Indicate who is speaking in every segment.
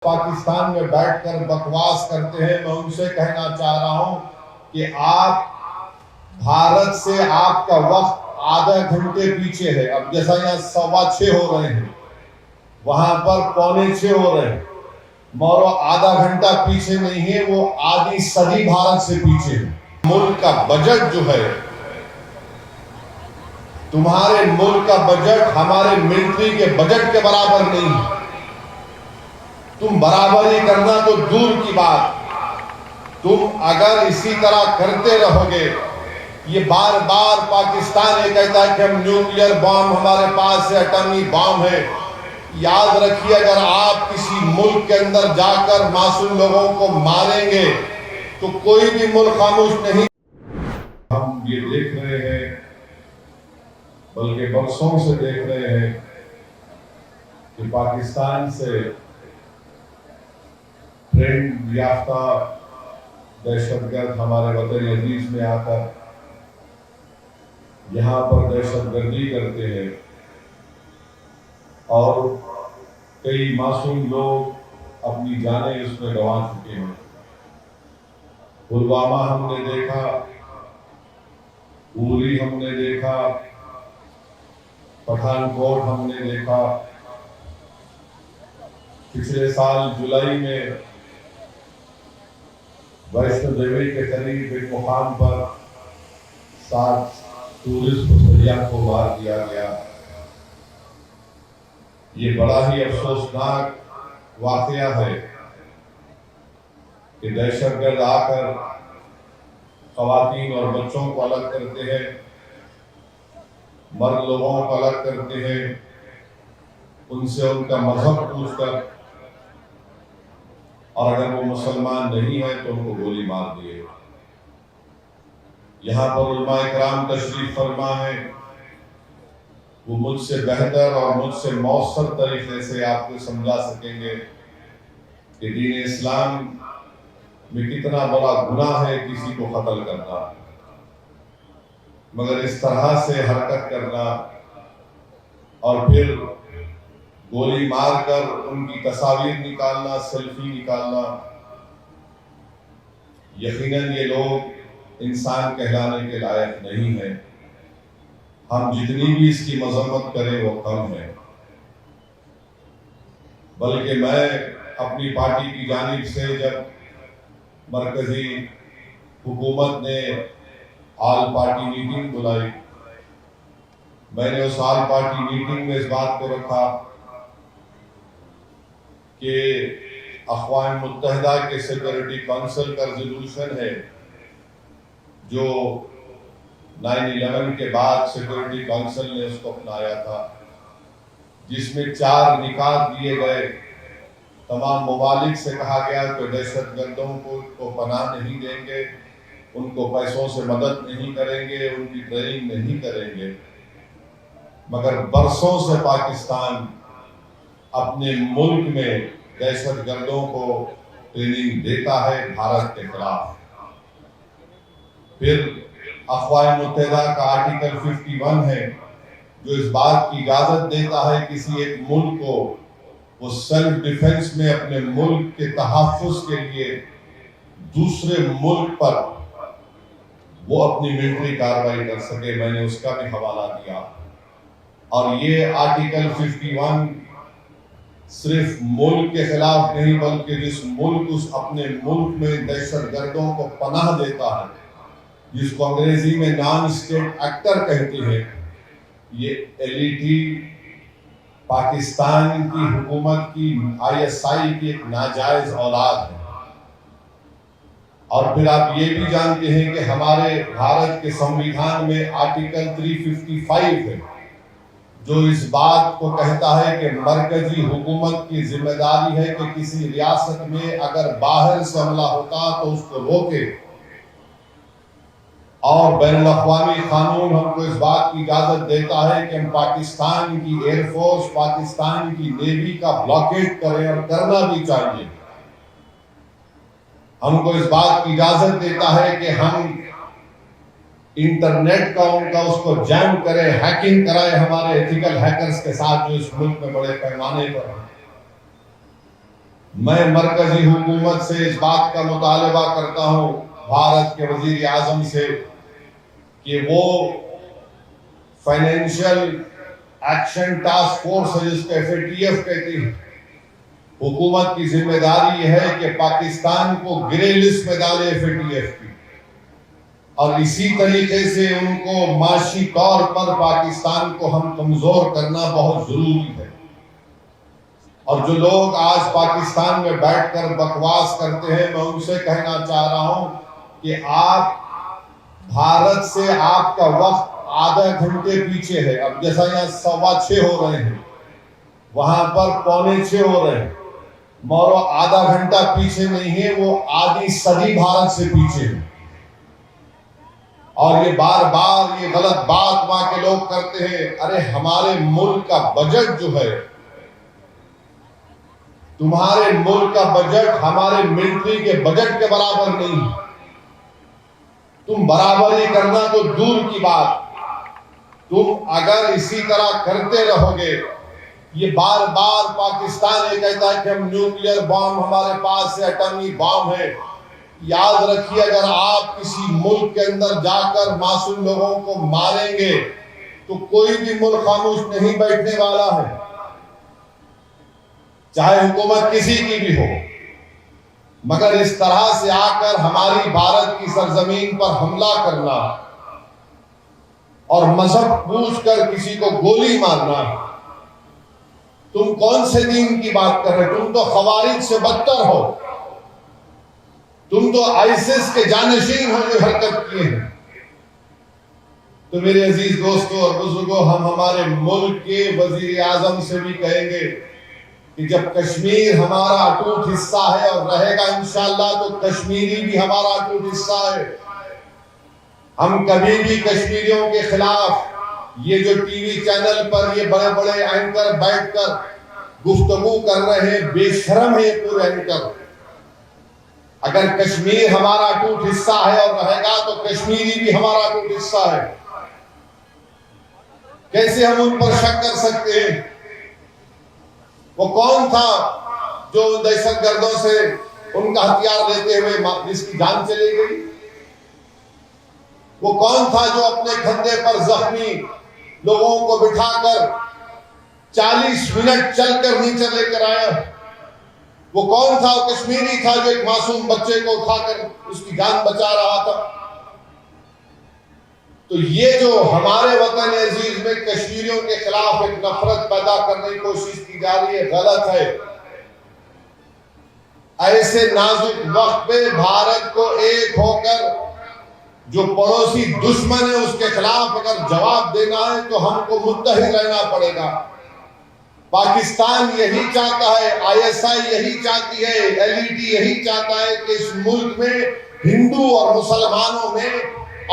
Speaker 1: پاکستان میں بیٹھ کر بکواس کرتے ہیں، میں ان سے کہنا چاہ رہا ہوں کہ آپ بھارت سے آپ کا وقت آدھا گھنٹے پیچھے ہے. اب جیسا یہاں 6:15 ہو رہے ہیں، وہاں پر 6:45 ہو رہے ہیں. مورو آدھا گھنٹہ پیچھے نہیں ہے، وہ آدھی صدی بھارت سے پیچھے ہے. ملک کا بجٹ جو ہے، تمہارے ملک کا بجٹ ہمارے ملٹری کے بجٹ کے برابر نہیں ہے. تم برابری کرنا تو دور کی بات، تم اگر اسی طرح کرتے رہو گے. یہ بار بار پاکستان یہ کہتا ہے کہ ہم نیوکلیئر بام ہمارے پاس ہے، ایٹمی بام ہے. یاد رکھیے، اگر آپ کسی ملک کے اندر جا کر معصوم لوگوں کو ماریں گے تو کوئی بھی ملک خاموش نہیں. ہم یہ دیکھ رہے ہیں، بلکہ برسوں سے دیکھ رہے ہیں کہ پاکستان سے ٹرینڈ یافتہ دہشت گرد ہمارے وطن عزیز میں آ کر یہاں پر دہشت گردی کرتے ہیں، اور کئی معصوم لوگ اپنی جانیں اس میں گنوا چکے ہیں. پلوامہ ہم نے دیکھا، اوری ہم نے دیکھا، پٹھان کوٹ ہم نے دیکھا. پچھلے سال جولائی میں ویشنو دیوی کے قریب ایک مقام پر 7 ٹورسٹ سیاح کو مار دیا گیا. یہ بڑا ہی افسوسناک واقعہ ہے کہ دہشت گرد آ کر خواتین اور بچوں کو الگ کرتے ہیں، مرد لوگوں کو الگ کرتے ہیں، ان سے ان کا مذہب پوچھ کر، اور اگر وہ مسلمان نہیں ہے تو ان کو گولی مار دیے. یہاں پر علماء اکرام تشریف فرما ہے، وہ مجھ سے بہتر اور مجھ سے مؤثر طریقے سے آپ کو سمجھا سکیں گے کہ دین اسلام میں کتنا بڑا گناہ ہے کسی کو قتل کرنا، مگر اس طرح سے حرکت کرنا اور پھر گولی مار کر ان کی تصاویر نکالنا، سیلفی نکالنا، یقیناً یہ لوگ انسان کہلانے کے لائق نہیں ہیں. ہم جتنی بھی اس کی مذمت کریں وہ کم ہے. بلکہ میں اپنی پارٹی کی جانب سے جب مرکزی حکومت نے آل پارٹی میٹنگ بلائی، میں نے اس آل پارٹی میٹنگ میں اس بات کو رکھا کہ اقوام متحدہ کے سیکورٹی کونسل کا ریزولوشن ہے جو 9/11 کے بعد سیکورٹی کونسل نے اس کو اپنایا تھا، جس میں 4 نکات دیے گئے. تمام ممالک سے کہا گیا کہ دہشت گردوں کو پناہ نہیں دیں گے، ان کو پیسوں سے مدد نہیں کریں گے، ان کی ٹریننگ نہیں کریں گے. مگر برسوں سے پاکستان اپنے ملک میں دہشت گردوں کو ٹریننگ دیتا ہے بھارت کے خلاف. پھر اقوام متحدہ کا آرٹیکل 51 ہے جو اس بات کی اجازت دیتا ہے کسی ایک ملک کو وہ سیلف ڈیفنس میں اپنے ملک کے تحفظ کے لیے دوسرے ملک پر وہ اپنی ملٹری کارروائی کر سکے. میں نے اس کا بھی حوالہ دیا. اور یہ آرٹیکل 51 صرف ملک کے خلاف نہیں، بلکہ جس ملک اس اپنے ملک میں دہشت گردوں کو پناہ دیتا ہے، جس کو انگریزی میں نان اسٹیٹ ایکٹر کہتے ہیں، یہ LET پاکستان کی حکومت کی ISI کی ایک ناجائز اولاد ہے. اور پھر آپ یہ بھی جانتے ہیں کہ ہمارے بھارت کے سنویدھان میں آرٹیکل 355 ہے جو اس بات کو کہتا ہے کہ مرکزی حکومت کی ذمہ داری ہے کہ کسی ریاست میں اگر باہر سے حملہ ہوتا تو اس کو روکے. اور بین الاقوامی قانون ہم کو اس بات کی اجازت دیتا ہے کہ ہم پاکستان کی ایئر فورس، پاکستان کی نیوی کا بلاکیٹ کریں، اور کرنا بھی چاہیے. ہم کو اس بات کی اجازت دیتا ہے کہ ہم انٹرنیٹ کا ان کا اس کو جیم کریں، ہیکنگ کرائیں ہمارے ایتھیکل ہیکرز کے ساتھ جو اس ملک میں بڑے پیمانے پر ہیں. میں مرکزی حکومت سے اس بات کا مطالبہ کرتا ہوں، بھارت کے وزیر اعظم سے، کہ وہ فائنینشیل ایکشن ٹاسک فورس ہے جس کو FATF کہتی ہے، حکومت کی ذمہ داری ہے کہ پاکستان کو گرے لسٹ میں ڈالے FATF کی، اور اسی طریقے سے ان کو معاشی طور پر پاکستان کو ہم کمزور کرنا بہت ضروری ہے۔ اور جو لوگ آج پاکستان میں بیٹھ کر بکواس کرتے ہیں، میں ان سے کہنا چاہ رہا ہوں کہ آپ بھارت سے آپ کا وقت آدھا گھنٹے پیچھے ہے۔ اب جیسا یہاں 6:15 ہو رہے ہیں، وہاں پر 6:45 ہو رہے ہیں، مورو آدھا گھنٹہ پیچھے نہیں ہے، وہ آدھی صدی بھارت سے پیچھے ہے۔ اور یہ بار بار یہ غلط بات وہاں کے لوگ کرتے ہیں، ارے ہمارے ملک کا بجٹ جو ہے، تمہارے ملک کا بجٹ ہمارے ملٹری کے بجٹ کے برابر نہیں ہے۔ تم برابری کرنا تو دور کی بات، تم اگر اسی طرح کرتے رہو گے، یہ بار بار پاکستان یہ کہتا ہے کہ ہم نیوکلیئر بام ہمارے پاس ہے، ایٹمی بام ہے۔ یاد رکھیے، اگر آپ کسی ملک کے اندر جا کر معصوم لوگوں کو ماریں گے تو کوئی بھی ملک خاموش نہیں بیٹھنے والا ہے، چاہے حکومت کسی کی بھی ہو۔ مگر اس طرح سے آ کر ہماری بھارت کی سرزمین پر حملہ کرنا اور مذہب پوچھ کر کسی کو گولی مارنا، تم کون سے دین کی بات کر رہے؟ تم تو خوارج سے بدتر ہو، تم تو ISIS کے جانشین ہو جو حرکت کیے ہیں۔ تو میرے عزیز دوستوں اور بزرگوں، ہم ہمارے ملک کے وزیر اعظم سے بھی کہیں گے کہ جب کشمیر ہمارا اٹوٹ حصہ ہے اور رہے گا انشاءاللہ، تو کشمیری بھی ہمارا اٹوٹ حصہ ہے۔ ہم کبھی بھی کشمیریوں کے خلاف یہ جو ٹی وی چینل پر یہ بڑے بڑے اینکر بیٹھ کر گفتگو کر رہے ہیں، بے شرم ہے پورے اینکر۔ اگر کشمیر ہمارا اٹوٹ حصہ ہے اور رہے گا تو کشمیری بھی ہمارا اٹوٹ حصہ ہے۔ کیسے ہم ان پر شک کر سکتے ہیں؟ وہ کون تھا جو دہشت گردوں سے ان کا ہتھیار لیتے ہوئے جس کی جان چلی گئی؟ وہ کون تھا جو اپنے کندھے پر زخمی لوگوں کو بٹھا کر 40 منٹ چل کر نیچے لے کر آیا؟ وہ کون تھا؟ وہ کشمیری تھا جو ایک معصوم بچے کو اٹھا کر اس کی جان بچا رہا تھا۔ تو یہ جو ہمارے وطن عزیز میں کشمیریوں کے خلاف ایک نفرت پیدا کرنے کی کوشش کی جا رہی ہے، غلط ہے۔ ایسے نازک وقت پہ بھارت کو ایک ہو کر جو پڑوسی دشمن ہے اس کے خلاف اگر جواب دینا ہے تو ہم کو متحد رہنا پڑے گا۔ پاکستان یہی چاہتا ہے، ISI یہی چاہتی ہے، LED یہی چاہتا ہے کہ اس ملک میں ہندو اور مسلمانوں میں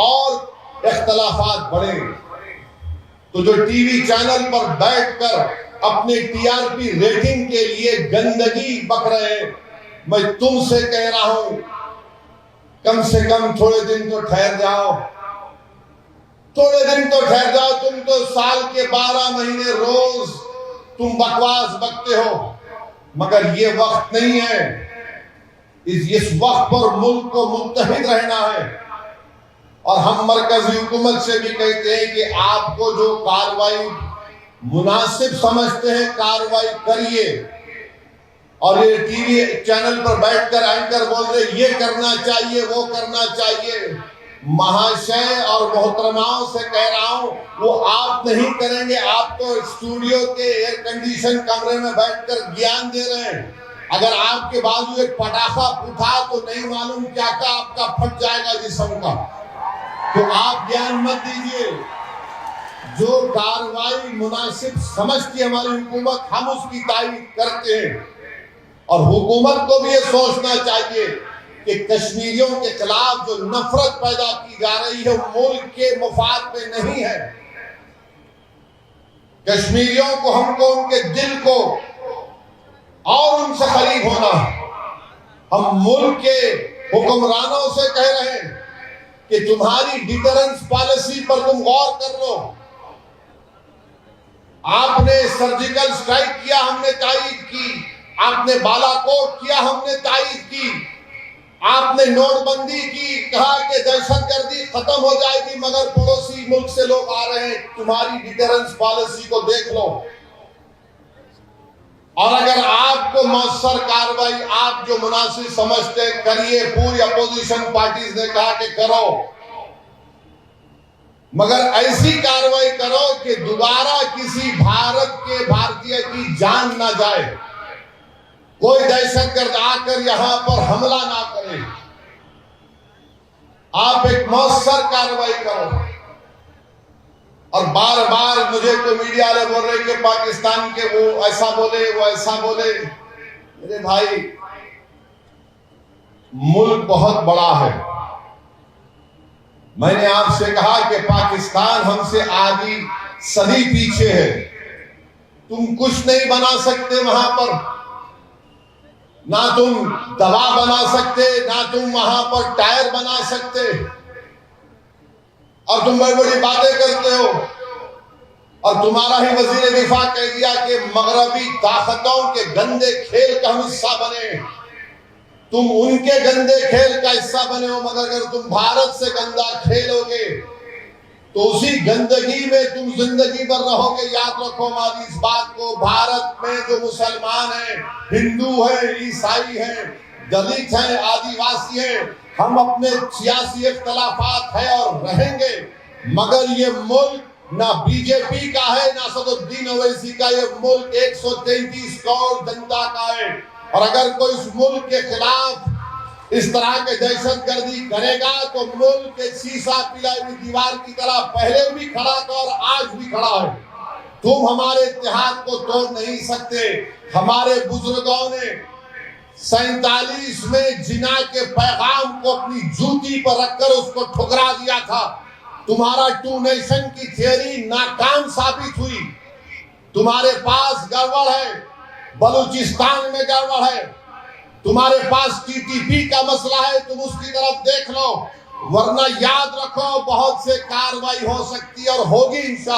Speaker 1: اور اختلافات بڑھیں۔ تو جو ٹی وی چینل پر بیٹھ کر اپنے TRP ریٹنگ کے لیے گندگی بک رہے ہیں، میں تم سے کہہ رہا ہوں کم سے کم تھوڑے دن تو ٹھہر جاؤ، تھوڑے دن تو ٹھہر جاؤ۔ تم تو سال کے 12 مہینے روز تم بکواس بکتے ہو، مگر یہ وقت نہیں ہے۔ اس وقت پر ملک کو متحد رہنا ہے، اور ہم مرکزی حکومت سے بھی کہتے ہیں کہ آپ کو جو کارروائی مناسب سمجھتے ہیں کارروائی کریے۔ اور یہ ٹی وی چینل پر بیٹھ کر اینکر بول رہے یہ کرنا چاہیے، وہ کرنا چاہیے، مہاشے اور محترماؤں سے کہہ رہا ہوں وہ آپ نہیں کریں گے۔ آپ تو اسٹوڈیو کے ایئر کنڈیشن کمرے میں بیٹھ کر گیان دے رہے ہیں، اگر آپ کے بازو ایک پٹاخہ پھوٹا تو نہیں معلوم کیا آپ کا پھٹ جائے گا جسم کا۔ تو آپ گیان مت دیجئے، جو کارروائی مناسب سمجھتی ہماری حکومت ہم اس کی تائید کرتے ہیں۔ اور حکومت کو بھی یہ سوچنا چاہیے کہ کشمیریوں کے خلاف جو نفرت پیدا کی جا رہی ہے وہ ملک کے مفاد میں نہیں ہے۔ کشمیریوں کو، ہم کو ان کے دل کو اور ان سے قریب ہونا۔ ہم ملک کے حکمرانوں سے کہہ رہے ہیں کہ تمہاری ڈیٹرنس پالیسی پر تم غور کر لو۔ آپ نے سرجیکل سٹرائک کیا، ہم نے تائید کی، آپ نے بالا کوٹ کیا، ہم نے تائید کی، آپ نے نوٹ بندی کی، کہا کہ دہشت گردی ختم ہو جائے گی، مگر پڑوسی ملک سے لوگ آ رہے ہیں، تمہاری ڈیٹرنس پالیسی کو دیکھ لو۔ اور اگر آپ کو مؤثر کارروائی آپ جو مناسب سمجھتے کریے، پوری اپوزیشن پارٹیز نے کہا کہ کرو، مگر ایسی کارروائی کرو کہ دوبارہ کسی بھارتیہ کی جان نہ جائے، کوئی دہشت گرد آ کر یہاں پر حملہ نہ کرے۔ آپ ایک مؤثر کارروائی کرو۔ اور بار بار مجھے تو میڈیا والے بول رہے کہ پاکستان کے وہ ایسا بولے، وہ ایسا بولے۔ میرے بھائی، ملک بہت بڑا ہے۔ میں نے آپ سے کہا کہ پاکستان ہم سے آدھی صدی پیچھے ہے، تم کچھ نہیں بنا سکتے وہاں پر، نہ تم دوا بنا سکتے، نہ تم وہاں پر ٹائر بنا سکتے، اور تم بڑی بڑی باتیں کرتے ہو۔ اور تمہارا ہی وزیر دفاع کہہ دیا کہ مغربی طاقتوں کے گندے کھیل کا ہم حصہ بنے، تم ان کے گندے کھیل کا حصہ بنے ہو، مگر اگر تم بھارت سے گندا کھیلو گے تو اسی گندگی میں تم زندگی بھر رہو گے۔ یاد رکھو ہماری اس بات کو، بھارت میں جو مسلمان ہیں، ہندو ہیں، عیسائی ہیں، دلت ہیں، آدیواسی ہیں، ہم اپنے سیاسی اختلافات ہیں اور رہیں گے، مگر یہ ملک نہ بی جے پی کا ہے نہ اسد الدین اویسی کا، یہ ملک 133 کروڑ جنتا کا ہے۔ اور اگر کوئی اس ملک کے خلاف اس طرح کے دہشت گردی کرے گا تو ملک ایک سیسا پلائی ہوئی دیوار کی طرح پہلے بھی کھڑا تھا اور آج بھی کھڑا ہے۔ تم ہمارے اتحاد کو توڑ نہیں سکتے۔ ہمارے بزرگوں نے 47 میں جنا کے پیغام کو اپنی جوتی پر رکھ کر اس کو ٹھکرا دیا تھا۔ تمہارا ٹو نیشن کی تھیوری ناکام ثابت ہوئی۔ تمہارے پاس گڑبڑ ہے، بلوچستان میں گڑبڑ ہے، تمہارے پاس ٹی ٹی پی کا مسئلہ ہے، تم اس کی طرف دیکھ لو، ورنہ یاد رکھو بہت سے کارروائی ہو سکتی ہے اور ہوگی انشاءاللہ۔